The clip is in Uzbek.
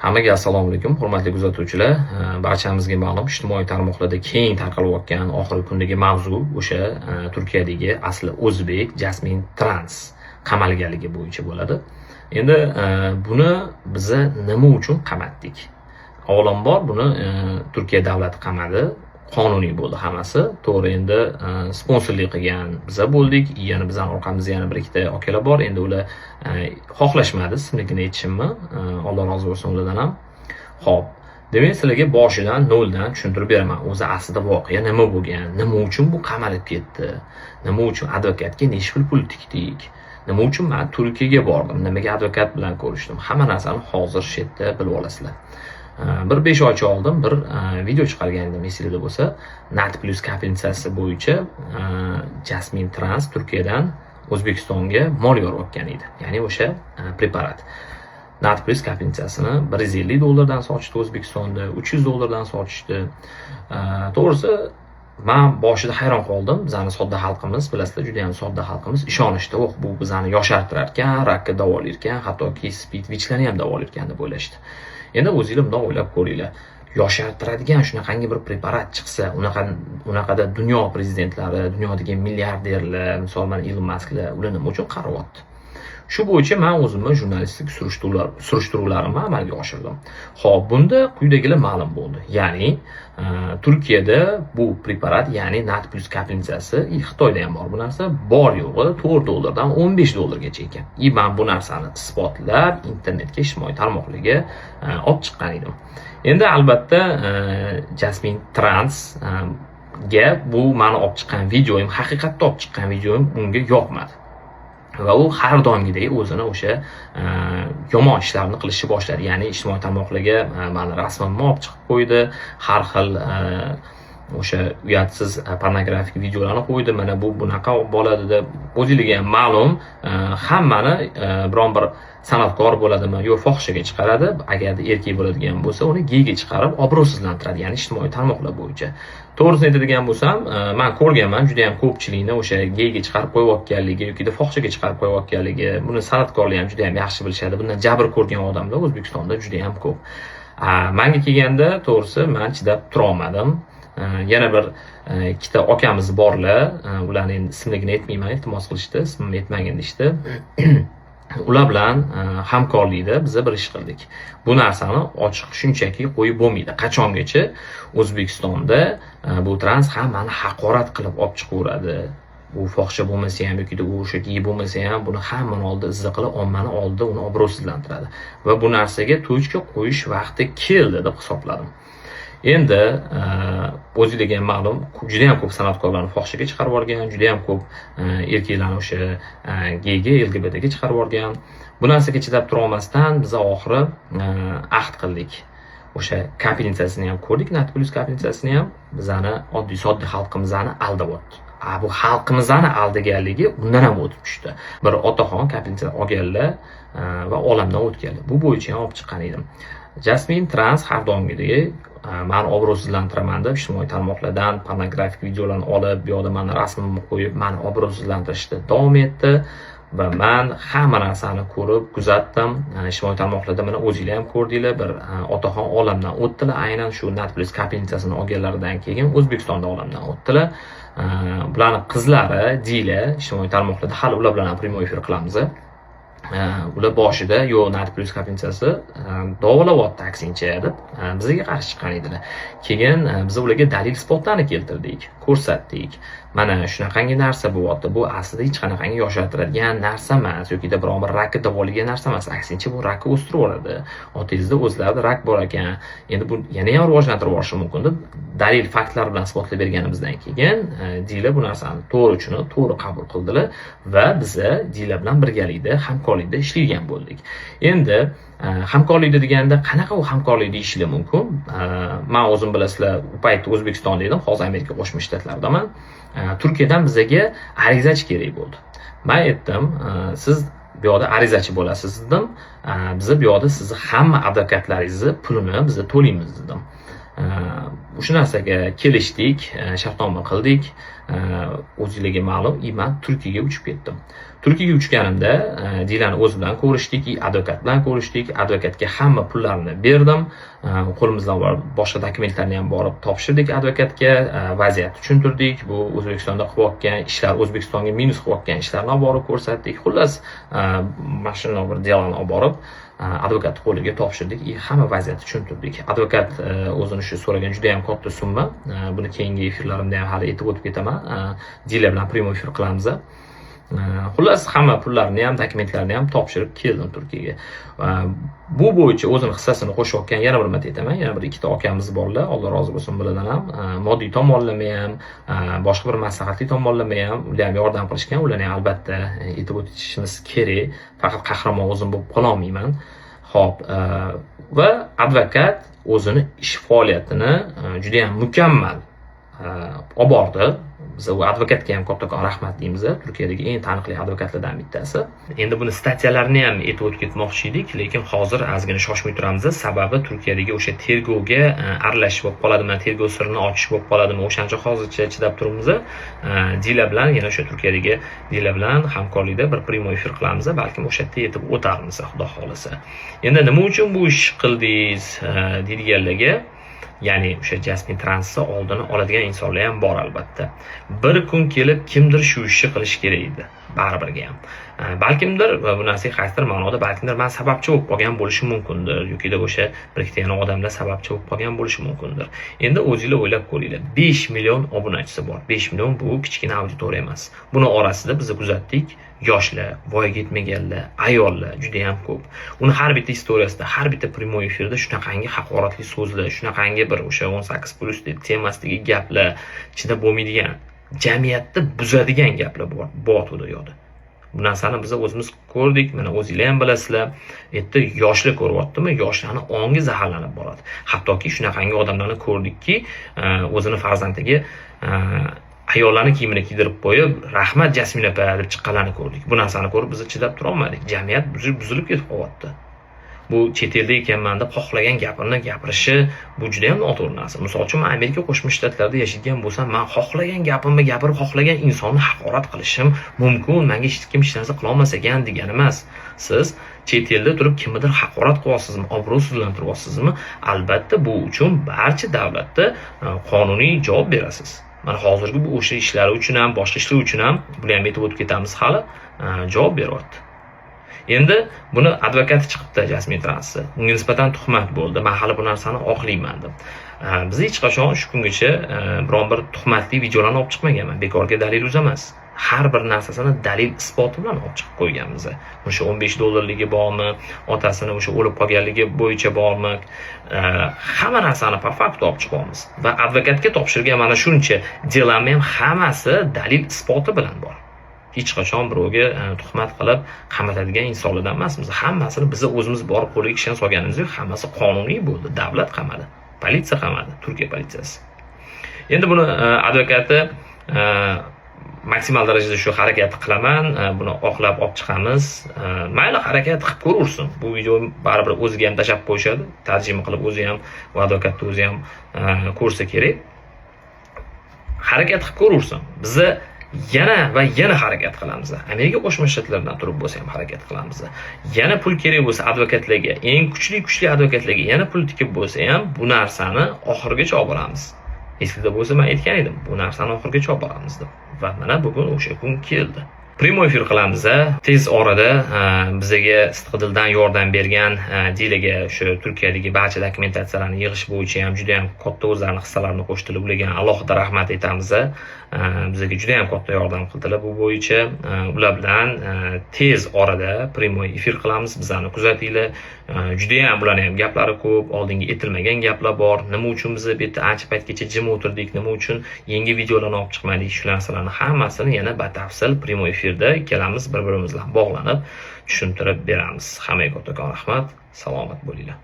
Hammaga assalomu alaykum, hurmatli kuzatuvchilar. Barchamizga ma'lum, ijtimoiy tarmoqlarda keng tarqalayotgan oxirgi kundagi mavzu o'sha Turkiyadagi asli o'zbek Jasmin Trans qamalganligi bo'yicha bo'ladi. Endi buni biza nima uchun qamatdik? Avvalambor buni Turkiya davlati qamadi. Qonuniy bo'ldi hammasi. To'g'ri, endi sponsorlik qilgan biza bo'ldik. Yana bizning orqamizda yana bir ikkita akalar bor. Endi ular xohlashmadi, ismligini aytishimni. Alloh rozi bo'lsin ulardan ham. Xo'p. Demak, sizlarga boshidan noldan tushuntirib beraman. O'zi aslida voqea nima bo'lgan? Nima uchun bu qamalib ketdi? Nima uchun advokatga necha pul tikdik? Nima uchun men Turkiyaga bordim? Nimaga advokat bilan ko'rishdim? Hamma narsani hozir shu yerda bilib olasizlar. Bir 5 oycha oldin bir video chiqargan edim, esingizda bo'lsa, Nat Plus kapitsiyasi bo'yicha Jasmin Trans Turkiyadan O'zbekistonga mol yorayotgan edi. Ya'ni o'sha preparat. Nat Plus kapitsiyasini $150 sotishdi O'zbekistonda, $300 sotishdi. To'g'risi, men boshida hayron qoldim. Bizning sodda xalqimiz, bilasizlar, juda ham sodda xalqimiz ishonishdi. Bu bizani yoshartirar ekan, rakka davolar ekan, hattoki speed vichlarni ham davolar ekan deb o'ylashdi. Endi o'zingizlar bundoq o'ylab ko'ringlar. Yoshartiradigan shunaqangi bir preparat chiqsa, unaqada dunyo prezidentlari, dunyodagi milliarderlar, misol mana Elon Musklar, ular nima uchun qaryapti? Shu bo'yicha men o'zimni jurnalistik surishtiruvlarimni amalga oshirdim. Xo'p, bunda quyidagilar ma'lum bo'ldi. Ya'ni Turkiyada bu preparat, ya'ni Nat Plus kapitsiyasi, Xitoyda ham bor bu narsa, bor yo'g'i $4 dan $15 ekan. Men bu narsani isbotlab internetga, ijtimoiy tarmoqlarga olib chiqqan edim. Endi albatta Jasmin Trans ga bu meni olib chiqqan videoim, haqiqatda olib chiqqan videoim unga yoqmadi. Va u har doimgidek o'zini o'sha yomon ishlarni qilishni boshladi. Ya'ni ijtimoiy tarmoqlarga meni rasmimni olib chiqib qo'ydi, har xil o'sha uyatsiz pornografik videolarni qo'ydi. Mana bu bunaqa bo'ladi deb o'zingizga ham ma'lum, hammani biron bir san'atkor bo'ladimi, yo fohishaga chiqaradi. Agarda erkak bo'ladigan bo'lsa, uni geyga chiqarib obro'sizlantiradi, ya'ni ijtimoiy tarmoqlar bo'yicha. To'g'risini aytadigan bo'lsam, men ko'rganman, juda ham ko'pchilikni o'sha geyga chiqarib qo'yayotganligi yoki fohishaga chiqarib qo'yayotganligi, buni san'atkorlar ham juda ham yaxshi bilishadi. Bundan jabr ko'rgan odamlar O'zbekistonda juda ham ko'p. Menga kelganda, to'g'risi, men chidab tura olmadim. Yana bir ikkita akamiz borlar, ularning ismlarini aytmayman, iltimos qilishdi, ismimni aytmagin deyishdi. Ular bilan hamkorlikda biz bir ish qildik. Bu narsani ochiq shunchaki qo'yib bo'lmaydi. Qachongacha O'zbekistonda bu trans hammani haqorat qilib olib chiqaveradi. Bu fohisha bo'lmasa ham yoki o'sha gey bo'lmasa ham buni hammani oldida izza qilib, ommani oldida uni obro'sizlantiradi. Va bu narsaga to'chka qo'yish vaqti keldi deb hisobladim. Endi o'zingizga ham ma'lum, juda ham ko'p san'atkorlarni fohishaga chiqarib yuborgan, juda ham ko'p erkaklarni o'sha geyga, LGBTga chiqarib yuborgan. Bu narsaga chidab tura olmasdan biz oxiri ahd qildik. O'sha kapitsiyasini ham ko'rdik, Nat Plus kapitsiyasini ham bizani oddiy sodda xalqimizni aldayapti. Bu xalqimizni aldaganligi undan ham o'tib tushdi. Bir otaxon kapitsiyani olganlar va olamdan o'tganlar. Bu bo'yicha ham olib chiqqan edim. Jasmin Trans har doimgidek meni obro'sizlantiraman deb ijtimoiy tarmoqlardan pornografik videolarni olib, bu yoqda meni rasmimni qo'yib, meni obro'sizlantirishda davom etdi. Va men hamma narsani ko'rib, kuzatdim. Ijtimoiy tarmoqlarda mana o'zingizlar ham ko'rdinglar, bir otaxon olamdan o'tdilar. Aynan shu Nat Plus kapitsiyasini olganlaridan keyin O'zbekistonda olamdan o'tdilar. Bularning qizlari, Dila, ijtimoiy tarmoqlarda hali ular bilan prямой efir qilamiz. Ular boshida yo Nat Plus kapitsiyasi davolayapti aksincha deb bizga qarshi chiqqan edilar. Keyin biz ularga dalil isbotlarni keltirdik, ko'rsatdik. Mana shunaqangi narsa bo'lyapti. Bu aslida hech qanaqangi yoshartiradigan narsa emas yoki biron bir rakka davolagan narsa emas. Aksincha bu rakka o'stiraveradi. Otangizda o'zlarida rak bor ekan. Endi bu yana ham rivojlantirib olishi mumkin deb dalil, faktlar bilan isbotlab berganimizdan keyin Dila bu narsani to'g'ri qabul qildilar va biz Dila bilan birgalikda hamkorlikda ishlaydigan bo'ldik. Endi hamkorlikda deganda qanaqa u hamkorlik deyishlar mumkin? Men o'zim bilasizlar, u payt O'zbekistonda edim, hozir Amerika Qo'shma Shtatlardaman. Turkiyadan bizga arizachi kerak bo'ldi. Men aytdim, siz bu yoqda arizachi bo'lasiz dedim. Biz bu yoqda sizni hamma advokatlaringizni pulini biz to'laymiz dedim. Shu narsaga kelishdik, shartnoma qildik. O'zingizga ma'lum, men Turkiyaga uchib ketdim. Turkiyaga uchganimda Dilani o'zi bilan ko'rishdik, advokat bilan ko'rishdik. Advokatga hamma pullarini berdim. Qo'limizdan boshqa dokumentlarni ham borib topshirdik advokatga, vaziyatni tushuntirdik. Bu O'zbekistonda qilayotgan ishlar, O'zbekistonga minus qilayotgan ishlarni olib borib ko'rsatdik. Xullas, mashina bir delani olib borib advokat qo'liga topshirdik, hamma vaziyatni tushuntirdik. Advokat o'zini shu so'ragan juda ham katta summa. Buni keyingi efirlarimda ham hali aytib o'tib ketaman. Dila bilan prямой efir qilamiz. Xullas, hamma pullarni ham, dokumentlarni ham topshirib keldim Turkiyaga. Bu bo'yicha o'zini hissasini qo'shayotgan yana bir marta aytaman, yana bir ikkita akamiz borlar, Alloh rozi bo'lsin bulardan ham. Moddiy tomonlama ham, boshqa bir maslahatli tomonlama ham ular ham yordam qilishgan. Ularni ham albatta aytib o'tishimiz kerak. Faqat qahramon o'zim bo'lib qola olmayman. Xo'p, va advokat o'zini ish faoliyatini juda ham mukammal olib bordi. Biz u advokatga ham kattakon rahmat deymiz. Turkiyadagi eng taniqli advokatlardan bittasi. Endi buni statsiyalarni ham aytib o'tib ketmoqchi edik, lekin hozir ozgina shoshmay turamiz. Sababi Turkiyadagi o'sha tergovga aralashish bo'lib qoladimi, tergov sirini ochish bo'lib qoladimi, o'shancha hozircha chidab turibmiz. Dila bilan, yana o'sha Turkiyadagi Dila bilan hamkorlikda bir prямой efir qilamiz, balkim o'sha yerda yetib o'tarmiz, xudo xolasa. Endi nima uchun bu ish qildingiz deydiganlarga, ya'ni o'sha Jasmine Transni oldini oladigan insonlar ham bor albatta. Bir kun kelib kimdir shu ishni qilish kerak edi, baribirga ham. Balkimdir bu narsaga qaysidir ma'noda balkimdir men sababchi bo'lib qolgan bo'lishi mumkindir, yoki o'sha bir ikkita yana odamlar sababchi bo'lib qolgan bo'lishi mumkindir. Endi o'zingizlar o'ylab ko'ringlar. 5 million obunachisi bor. 5 million bu kichkina auditoriya emas. Buni orasida biz kuzatdik, yoshlar, voyaga yetmaganlar, ayollar juda ham ko'p. Uni har bitta istoriyasida, har bitta prямой efirda shunaqangi haqoratli so'zlar, shunaqangi bir o'sha 18+ temasidagi gaplar, ichida bo'lmaydigan, jamiyatni buzadigan gaplar bor u yo'da. Bu narsani biz o'zimiz ko'rdik, mana o'zingizlar ham bilasizlar. Endi yoshlar ko'ryaptimi, yoshlarning ongi zaharlanib boradi. Hattoki shunaqangi odamlarni ko'rdikki, o'zini farzandiga ayollarning kiyimini kiydirib qo'yib, rahmat Jasmina opa deb chiqqanlarni ko'rdik. Bu narsani ko'rib biz chidab tura olmadik. Jamiyat buzilib ketib qolyapti. Bu chet elda ekanman deb xohlagan gapini gapirishi bu juda ham noto'g'ri narsa. Misol uchun men Amerika Qo'shma Shtatlarida yashagan bo'lsam, men xohlagan gapimni gapirib, xohlagan insonni haqorat qilishim mumkin. Menga hech kim hech narsa qila olmas ekan degani emas. Siz chet elda turib kimnidir haqorat qilyapsizmi, obro'sizlantiryapsizmi? Albatta bu uchun barcha davlatda qonuniy javob berasiz. Mana hozirgi bu o'sha ishlari uchun ham, boshqa ishlar uchun ham buni ham aytib o'tib ketamiz, hali javob beryapti. Endi buni advokati chiqibdi Jasmine Transni. Unga nisbatan tuhmat bo'ldi. Men hali bu narsani oqlayman deb. Biz hech qachon shu kungacha biron bir tuhmatli videolarni olib chiqmaganman. Bekorga dalil uzamas. Har bir narsasini dalil isboti bilan olib chiqib qo'yganmiz. O'sha 15 dollarligi bormi, otasini o'sha o'lib qolganligi bo'yicha bormi, hamma narsani po faktu olib chiqamiz. Va advokatga topshirgan mana shuncha delamni ham hammasi dalil isboti bilan bor. Hech qachon birovga tuhmat qilib qamatadigan insonlardan emasmiz. Hammasini biz o'zimiz borib qo'liga kishan solganimiz yo'q, hammasi qonuniy bo'ldi. Davlat qamadi, politsiya qamadi, Turkiya politsiyasi. Endi buni advokati maksimal darajada shu harakatni qilaman, buni oqlab olib chiqamiz. Mayli harakat qilib ko'rursin. Bu video baribir o'ziga ham tashab qo'yishadi. Tarjima qilib o'zi ham va advokatni o'zi ham ko'rsa kerak. Harakat qilib ko'rursin. Biz yana va yana harakat qilamiz. Amerika Qo'shma Shtatlaridan turib bo'lsa ham harakat qilamiz. Yana pul kerak bo'lsa advokatlarga, eng kuchli advokatlarga yana pul tikib bo'lsa ham bu narsani oxirigacha olib boramiz. Eskida bo'lsa men aytgan edim, bu narsani oxirigacha olib boramiz deb. Va mana bugun o'sha kun keldi. Prямой efir qilamiz. Tez orada bizga sidqidildan yordam bergan Dilaga shu Turkiyadagi barcha dokumentatsiyalarni yig'ish bo'yicha ham juda ham katta o'zlarining hissalarini qo'shdilar. Ularga alohida rahmat aytamiz. Bizga juda ham katta yordam qildilar bu bo'yicha. Ular bilan tez orada prямой efir qilamiz. Bizlarni kuzatinglar. Juda ham ularning ham gaplari ko'p, oldinga aytilmagan gaplar bor. Nima uchun biz bu yerda ancha paytgacha jim o'tirdik? Nima uchun yangi videolarni olib chiqmadik? Shu narsalarni hammasini yana batafsil prямой efirda ikkalamiz bir-birimiz bilan bog'lanib tushuntirib beramiz. Hammaga kattakon rahmat. Salomat bo'linglar.